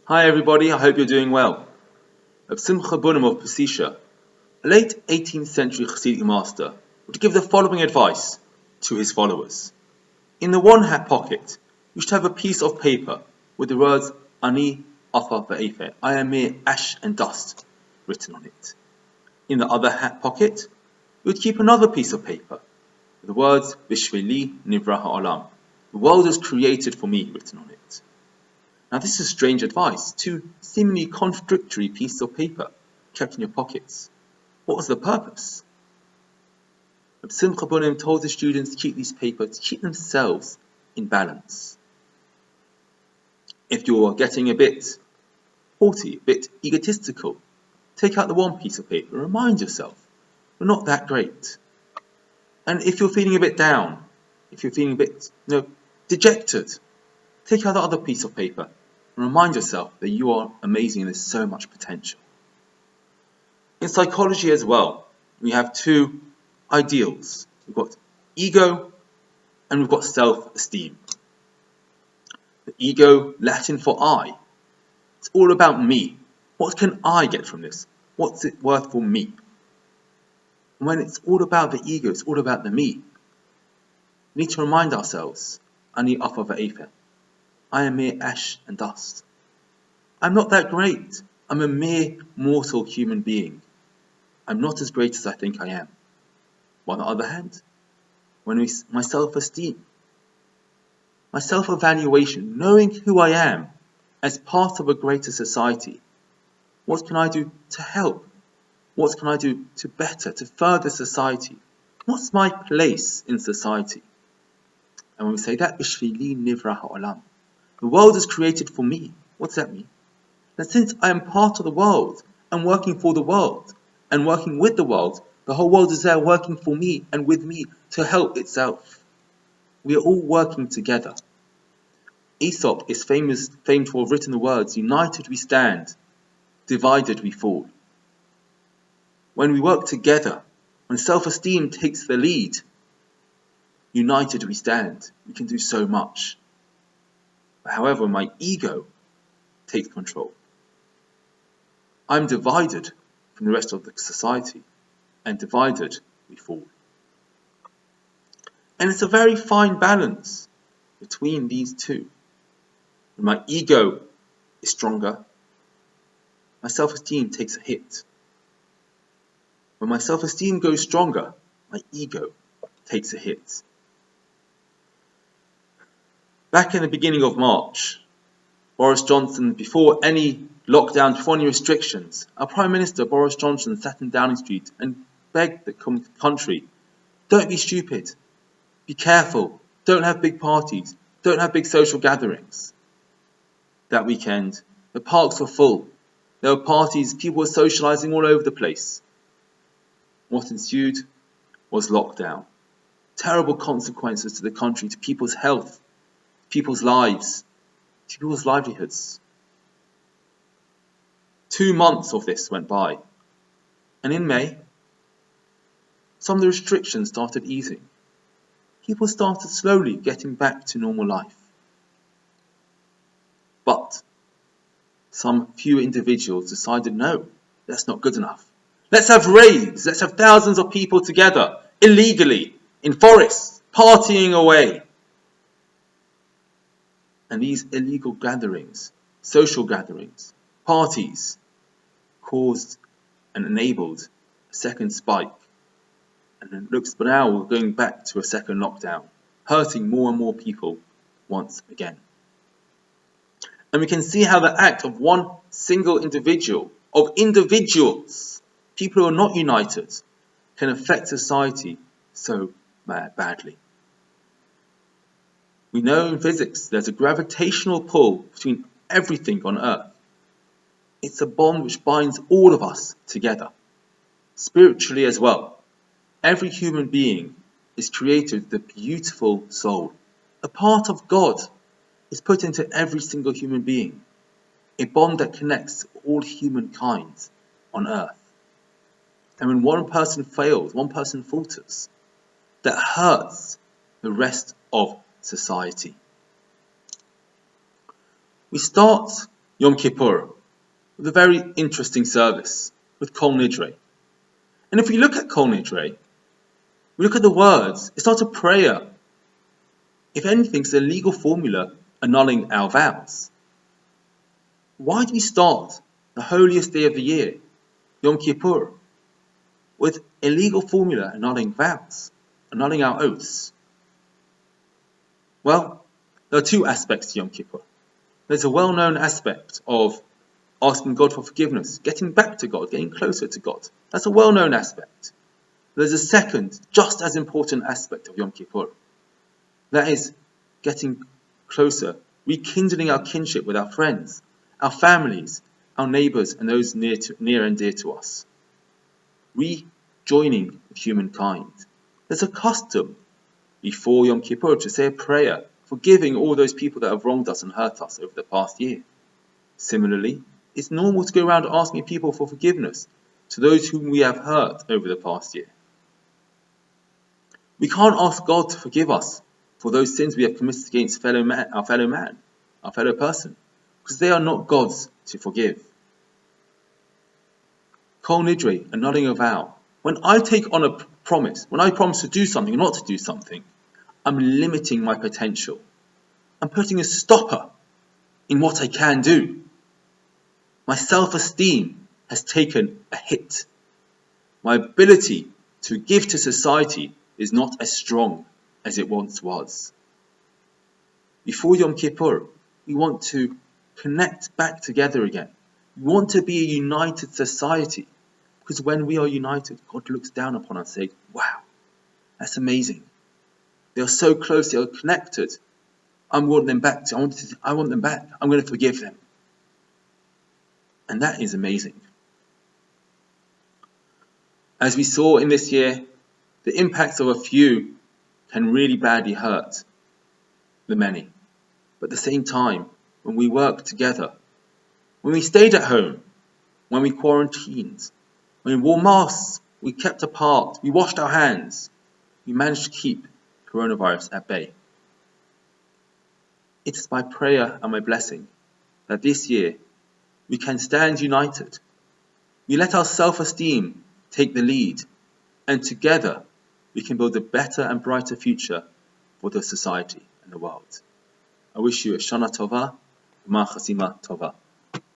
Hi everybody, I hope you're doing well. Simcha Bunim of Pesisha, a late 18th century Hasidic master, would give the following advice to his followers. In the one hat pocket, you should have a piece of paper with the words Ani Afa Ve'efe, I am mere ash and dust, written on it. In the other hat pocket, you would keep another piece of paper with the words Bishvili Nivra Ha'olam, the world was created for me, written on it. Now this is strange advice, two seemingly contradictory pieces of paper kept in your pockets. What was the purpose? Simcha Bunim told the students to keep these papers, to keep themselves in balance. If you're getting a bit haughty, a bit egotistical, take out the one piece of paper and remind yourself, you're not that great. And if you're feeling a bit down, if you're feeling a bit dejected, take out the other piece of paper and remind yourself that you are amazing and there's so much potential. In psychology as well, we have two ideals. We've got ego and we've got self-esteem. The ego, Latin for I. It's all about me. What can I get from this? What's it worth for me? And when it's all about the ego, it's all about the me. We need to remind ourselves, Ani Afa Ve'efe, I am mere ash and dust. I'm not that great. I'm a mere mortal human being. I'm not as great as I think I am. On the other hand, my self-esteem, my self-evaluation, knowing who I am as part of a greater society, what can I do to help? What can I do to better, to further society? What's my place in society? And when we say that, Bishvili Nivra Ha'olam, the world is created for me. What does that mean? That since I am part of the world, and working for the world, and working with the world, the whole world is there working for me and with me to help itself. We are all working together. Aesop is famed to have written the words, united we stand, divided we fall. When we work together, when self-esteem takes the lead, united we stand, we can do so much. However, my ego takes control. I'm divided from the rest of the society, and divided we fall. And it's a very fine balance between these two. When my ego is stronger, my self-esteem takes a hit. When my self-esteem goes stronger, my ego takes a hit. Back in the beginning of March, Boris Johnson, before any lockdowns, before any restrictions, our Prime Minister, Boris Johnson, sat in Downing Street and begged the country, don't be stupid, be careful, don't have big parties, don't have big social gatherings. That weekend, the parks were full, there were parties, people were socialising all over the place. What ensued was lockdown. Terrible consequences to the country, to people's health, people's lives, to people's livelihoods. 2 months of this went by, and in May, some of the restrictions started easing. People started slowly getting back to normal life. But some few individuals decided, no, that's not good enough. Let's have raids, let's have thousands of people together, illegally, in forests, partying away. And these illegal gatherings, social gatherings, parties, caused and enabled a second spike. And it looks now we're going back to a second lockdown, hurting more and more people once again. And we can see how the act of one single individual, of individuals, people who are not united, can affect society so badly. We know in physics there's a gravitational pull between everything on Earth. It's a bond which binds all of us together, spiritually as well. Every human being is created with a beautiful soul. A part of God is put into every single human being. A bond that connects all humankind on Earth. And when one person fails, one person falters, that hurts the rest of society. We start Yom Kippur, with a very interesting service, with Kol Nidrei. And if we look at Kol Nidrei, we look at the words, it's not a prayer. If anything, it's a legal formula annulling our vows. Why do we start the holiest day of the year, Yom Kippur, with a legal formula annulling vows, annulling our oaths? Well, there are two aspects to Yom Kippur. There's a well-known aspect of asking God for forgiveness, getting back to God, getting closer to God. That's a well-known aspect. There's a second, just as important aspect of Yom Kippur. That is getting closer, rekindling our kinship with our friends, our families, our neighbours, and those near and dear to us. Rejoining with humankind. There's a custom before Yom Kippur to say a prayer, forgiving all those people that have wronged us and hurt us over the past year. Similarly, it's normal to go around asking people for forgiveness to those whom we have hurt over the past year. We can't ask God to forgive us for those sins we have committed against our fellow person, because they are not God's to forgive. Kol Nidrei, annulling a vow. When I take on a promise, when I promise to do something or not to do something, I'm limiting my potential. I'm putting a stopper in what I can do. My self-esteem has taken a hit. My ability to give to society is not as strong as it once was. Before Yom Kippur, we want to connect back together again. We want to be a united society, because when we are united, God looks down upon us and says, wow, that's amazing. They are so close, they are connected. I want them back. I want them back. I'm going to forgive them. And that is amazing. As we saw in this year, the impacts of a few can really badly hurt the many. But at the same time, when we work together, when we stayed at home, when we quarantined, when we wore masks, we kept apart, we washed our hands, we managed to keep coronavirus at bay. It is my prayer and my blessing that this year we can stand united. We let our self-esteem take the lead, and together we can build a better and brighter future for the society and the world. I wish you a Shana Tova, Gmar Chasima Tova.